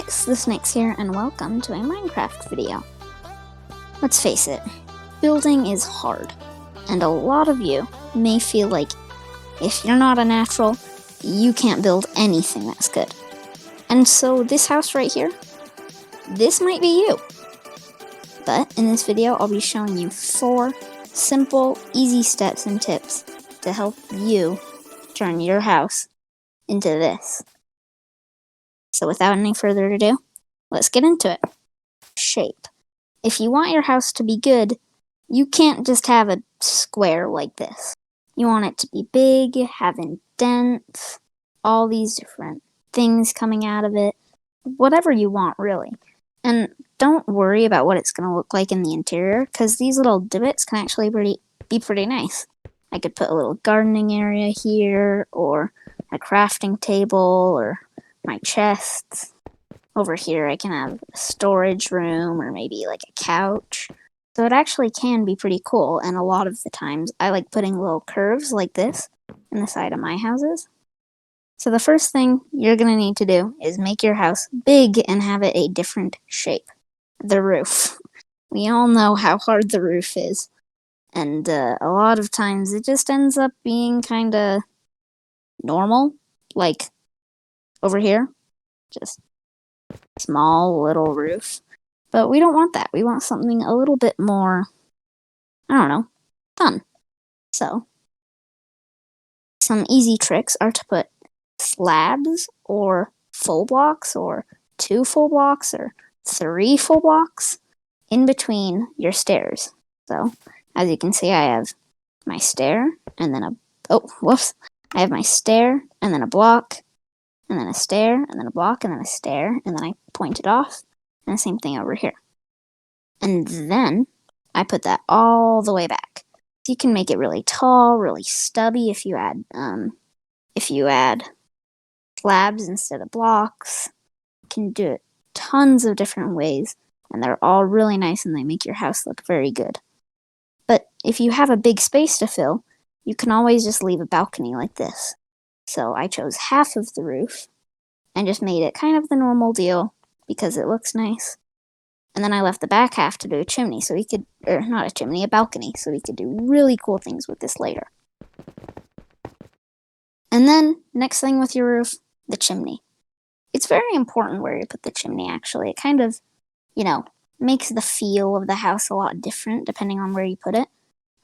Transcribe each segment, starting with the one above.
guys, this Nyx here, and welcome to a Minecraft video. Let's face it, building is hard, and a lot of you may feel like if you're not a natural, you can't build anything that's good. And so this house right here, this might be you. But in this video, I'll be showing you 4 simple, easy steps and tips to help you turn your house into this. So without any further ado, let's get into it. Shape. If you want your house to be good, you can't just have a square like this. You want it to be big, have indents, all these different things coming out of it, whatever you want really. And don't worry about what it's going to look like in the interior, because these little divots can actually be pretty nice. I could put a little gardening area here, or a crafting table, or my chests. Over here I can have a storage room or maybe like a couch. So it actually can be pretty cool, and a lot of the times I like putting little curves like this in the side of my houses. So the first thing you're going to need to do is make your house big and have it a different shape. The roof. We all know how hard the roof is, and a lot of times it just ends up being kind of normal, like over here, just small little roof. But we don't want that. We want something a little bit more, I don't know, fun. So, some easy tricks are to put slabs or full blocks or 2 full blocks or 3 full blocks in between your stairs. So, as you can see, I have my stair and then I have my stair and then a block, and then a stair, and then a block, and then a stair, and then I point it off, and the same thing over here. And then I put that all the way back. So you can make it really tall, really stubby if you add slabs instead of blocks. You can do it tons of different ways, and they're all really nice, and they make your house look very good. But if you have a big space to fill, you can always just leave a balcony like this. So I chose half of the roof and just made it kind of the normal deal because it looks nice. And then I left the back half to do a chimney, so we could, or not a chimney, a balcony, so we could do really cool things with this later. And then, next thing with your roof, the chimney. It's very important where you put the chimney, actually. It kind of, makes the feel of the house a lot different depending on where you put it.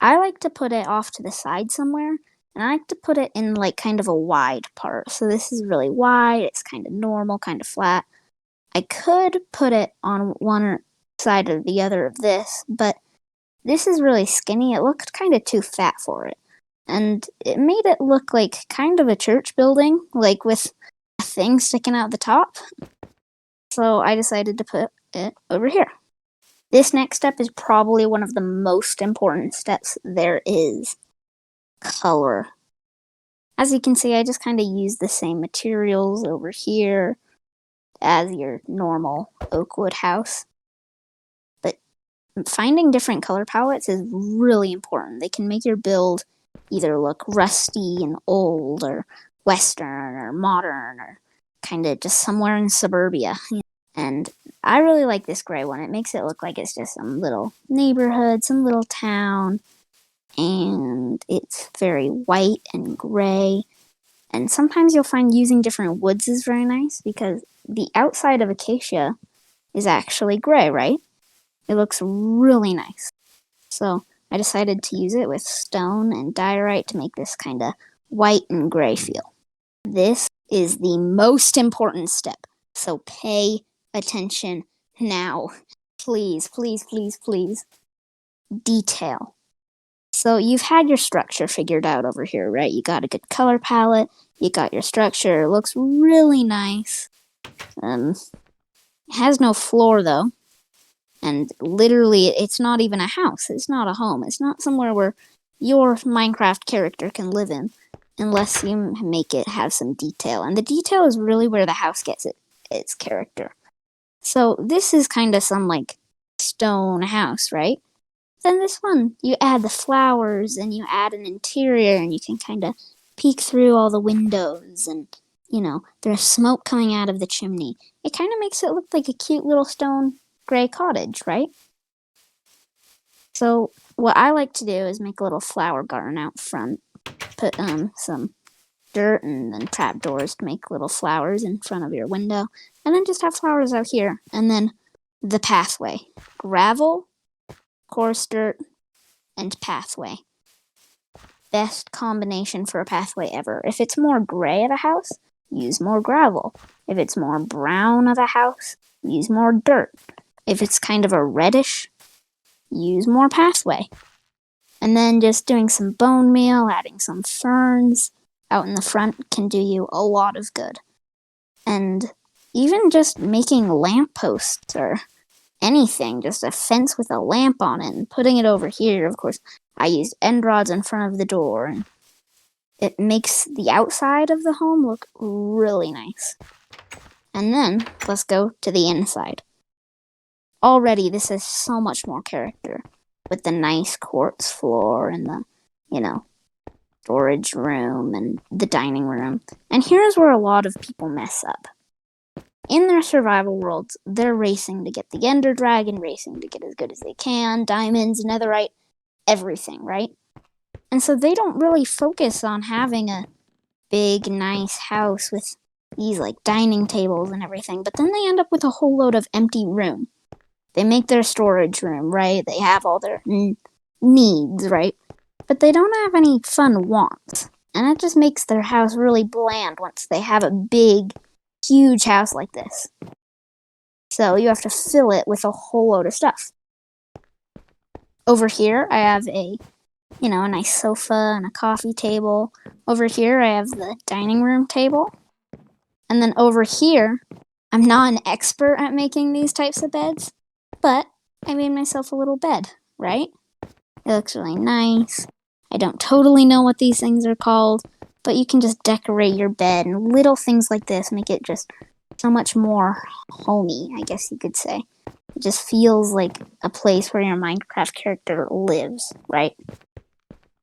I like to put it off to the side somewhere, and I like to put it in like kind of a wide part. So this is really wide, it's kind of normal, kind of flat. I could put it on one side or the other of this, but this is really skinny. It looked kind of too fat for it. And it made it look like kind of a church building, like with a thing sticking out the top. So I decided to put it over here. This next step is probably one of the most important steps there is. Color. As you can see, I just kind of use the same materials over here as your normal oak wood house. But finding different color palettes is really important. They can make your build either look rusty and old, or western, or modern, or kind of just somewhere in suburbia. And I really like this gray one. It makes it look like it's just some little neighborhood, some little town. And it's very white and gray. And sometimes you'll find using different woods is very nice, because the outside of acacia is actually gray, right? It looks really nice. So I decided to use it with stone and diorite to make this kind of white and gray feel. This is the most important step, so pay attention now. Please, please, please, please. Detail. So you've had your structure figured out over here, right? You got a good color palette, you got your structure, it looks really nice. It has no floor though, and literally it's not even a house, it's not a home, it's not somewhere where your Minecraft character can live in, unless you make it have some detail, and the detail is really where the house gets its character. So this is kind of some like stone house, right? Then this one, you add the flowers and you add an interior, and you can kind of peek through all the windows, and there's smoke coming out of the chimney. It kind of makes it look like a cute little stone gray cottage, right? So what I like to do is make a little flower garden out front. Put some dirt and then trapdoors to make little flowers in front of your window. And then just have flowers out here. And then the pathway. Gravel, coarse dirt, and pathway. Best combination for a pathway ever. If it's more gray at a house, use more gravel. If it's more brown at a house, use more dirt. If it's kind of a reddish, use more pathway. And then just doing some bone meal, adding some ferns out in the front can do you a lot of good. And even just making lampposts or anything, just a fence with a lamp on it and putting it over here. Of course, I used end rods in front of the door, and it makes the outside of the home look really nice. And then let's go to the inside. Already, this has so much more character with the nice quartz floor and the, storage room and the dining room. And here's where a lot of people mess up. In their survival worlds, they're racing to get the Ender Dragon, racing to get as good as they can, diamonds, netherite, everything, right? And so they don't really focus on having a big, nice house with these dining tables and everything, but then they end up with a whole load of empty room. They make their storage room, right? They have all their needs, right? But they don't have any fun wants. And it just makes their house really bland once they have a big, huge house like this. So you have to fill it with a whole load of stuff. Over here, I have a nice sofa and a coffee table. Over here, I have the dining room table. And then over here, I'm not an expert at making these types of beds, but I made myself a little bed, right? It looks really nice. I don't totally know what these things are called, but you can just decorate your bed, and little things like this make it just so much more homey, I guess you could say. It just feels like a place where your Minecraft character lives, right?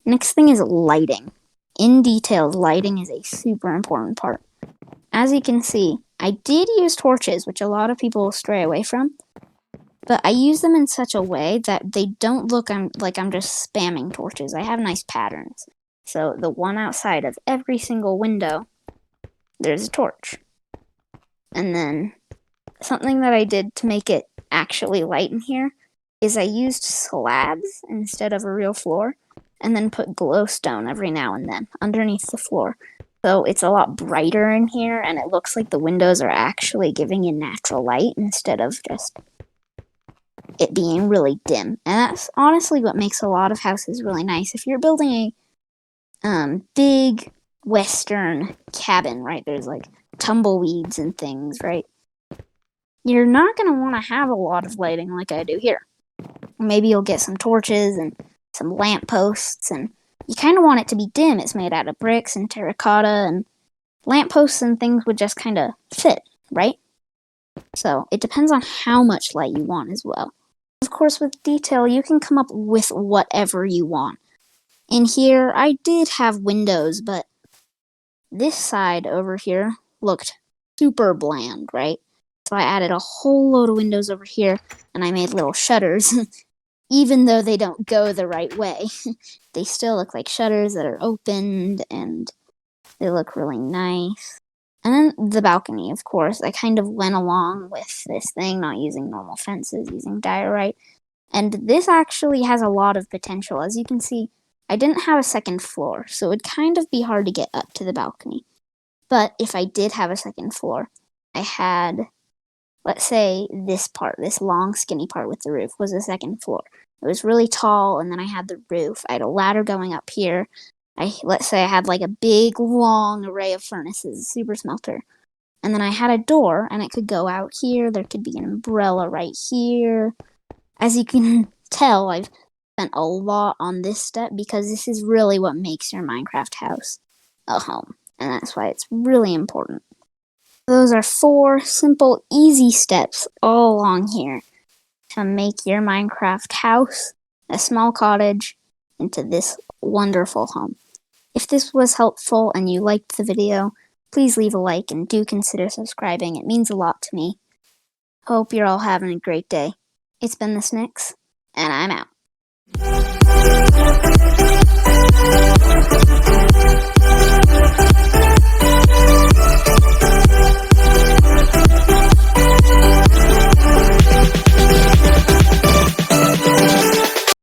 Next thing is lighting. In details, lighting is a super important part. As you can see, I did use torches, which a lot of people will stray away from, but I use them in such a way that they don't look like I'm just spamming torches. I have nice patterns. So the one outside of every single window, there's a torch. And then something that I did to make it actually light in here is I used slabs instead of a real floor, and then put glowstone every now and then underneath the floor. So it's a lot brighter in here, and it looks like the windows are actually giving you natural light instead of just it being really dim. And that's honestly what makes a lot of houses really nice. If you're building a big western cabin, right, there's tumbleweeds and things, right? You're not going to want to have a lot of lighting like I do here. Maybe you'll get some torches and some lampposts, and you kind of want it to be dim. It's made out of bricks and terracotta, and lampposts and things would just kind of fit, right? So it depends on how much light you want as well. Of course, with detail, you can come up with whatever you want. In here, I did have windows, but this side over here looked super bland, right? So I added a whole load of windows over here, and I made little shutters. Even though they don't go the right way, they still look like shutters that are opened, and they look really nice. And then the balcony, of course, I kind of went along with this thing, not using normal fences, using diorite. And this actually has a lot of potential. As you can see, I didn't have a second floor, so it would kind of be hard to get up to the balcony. But if I did have a second floor, I had, let's say this part, this long skinny part with the roof was the second floor. It was really tall, and then I had the roof. I had a ladder going up here. Let's say I had a big, long array of furnaces, a super smelter. And then I had a door, and it could go out here. There could be an umbrella right here. As you can tell, I've spent a lot on this step because this is really what makes your Minecraft house a home. And that's why it's really important. Those are 4 simple, easy steps all along here to make your Minecraft house, a small cottage, into this wonderful home. If this was helpful and you liked the video, Please leave a like and do consider subscribing. It means a lot to me. Hope you're all having a great day. It's been the Snicks, and I'm out.